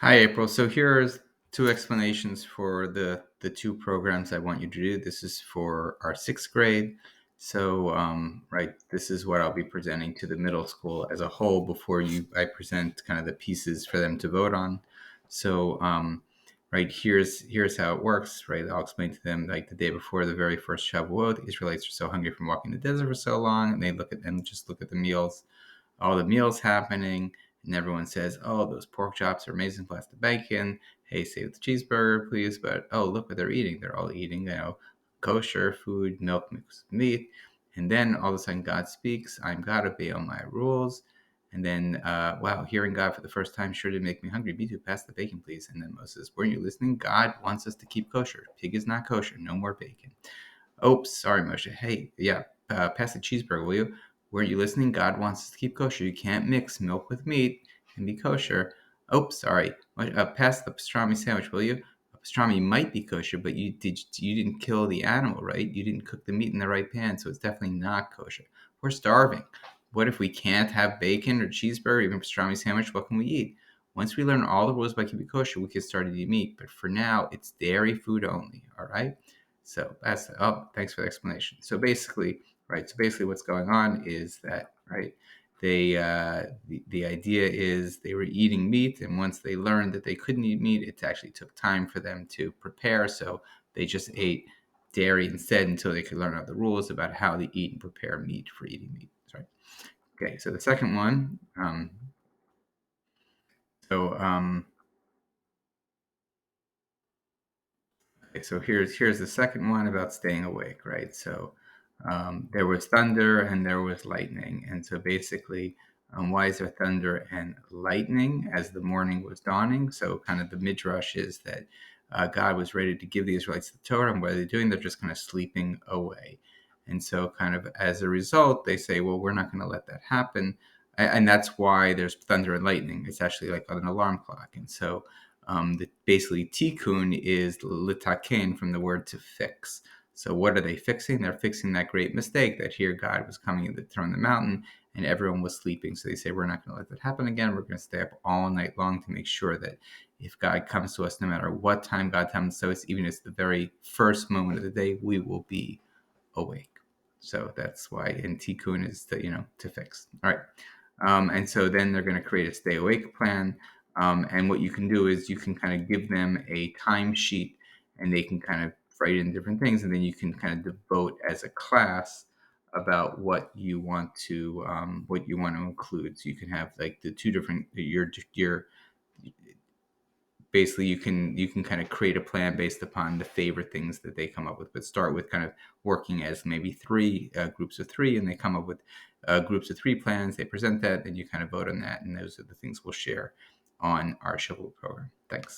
Hi, April. So here's two explanations for the two programs I want you to do. This is for our sixth grade. So, right, this is what I'll be presenting to the middle school as a whole before I present kind of the pieces for them to vote on. So, right, here's how it works. Right, I'll explain to them like the day before the very first Shavuot, the Israelites are so hungry from walking the desert for so long, and they look at the meals, all the meals happening, and everyone says, "Oh, those pork chops are amazing, plus the bacon. Hey, save the cheeseburger, please." But oh, look what they're eating. They're all eating, kosher food, milk mixed with meat. And then all of a sudden, God speaks, "I'm God, obey all my rules." And then, wow, hearing God for the first time sure did make me hungry. Me too. Pass the bacon, please. And then Moses, weren't you listening? God wants us to keep kosher. Pig is not kosher. No more bacon. Oops, sorry, Moshe. Hey, yeah, pass the cheeseburger, will you? Weren't you listening? God wants us to keep kosher. You can't mix milk with meat and be kosher. Oops, sorry. Pass the pastrami sandwich, will you? Pastrami might be kosher, but you didn't kill the animal, right? You didn't cook the meat in the right pan, so it's definitely not kosher. We're starving. What if we can't have bacon or cheeseburger, even pastrami sandwich? What can we eat? Once we learn all the rules about keeping kosher, we can start to eat meat. But for now, it's dairy food only. All right. So thanks for the explanation. So basically, right. So basically, what's going on is that right. The idea is they were eating meat, and once they learned that they couldn't eat meat, it actually took time for them to prepare. So they just ate dairy instead until they could learn all the rules about how to eat and prepare meat for eating meat. Right. Okay. So the second one. So Okay, so here's the second one about staying awake, right? So there was thunder and there was lightning, and so basically, why is there thunder and lightning as the morning was dawning? So kind of the midrash is that God was ready to give the Israelites the Torah, and what are they doing? They're just kind of sleeping away, and so kind of as a result, they say, well, we're not going to let that happen, and that's why there's thunder and lightning. It's actually like an alarm clock, and so basically tikkun is litaken from the word to fix. So what are they fixing? They're fixing that great mistake that here God was coming to throw the mountain and everyone was sleeping. So they say, we're not going to let that happen again. We're going to stay up all night long to make sure that if God comes to us, no matter what time God comes to us, even if it's the very first moment of the day, we will be awake. So that's why in tikkun is to fix. All right. And so then they're going to create a stay awake plan. And what you can do is you can kind of give them a timesheet and they can kind of write in different things. And then you can kind of devote as a class about what you want to include. So you can have like the two different, your basically you can kind of create a plan based upon the favorite things that they come up with, but start with kind of working as maybe three groups of three, and they come up with groups of three plans. They present that, and you kind of vote on that, and those are the things we'll share on our Shavuot program. Thanks.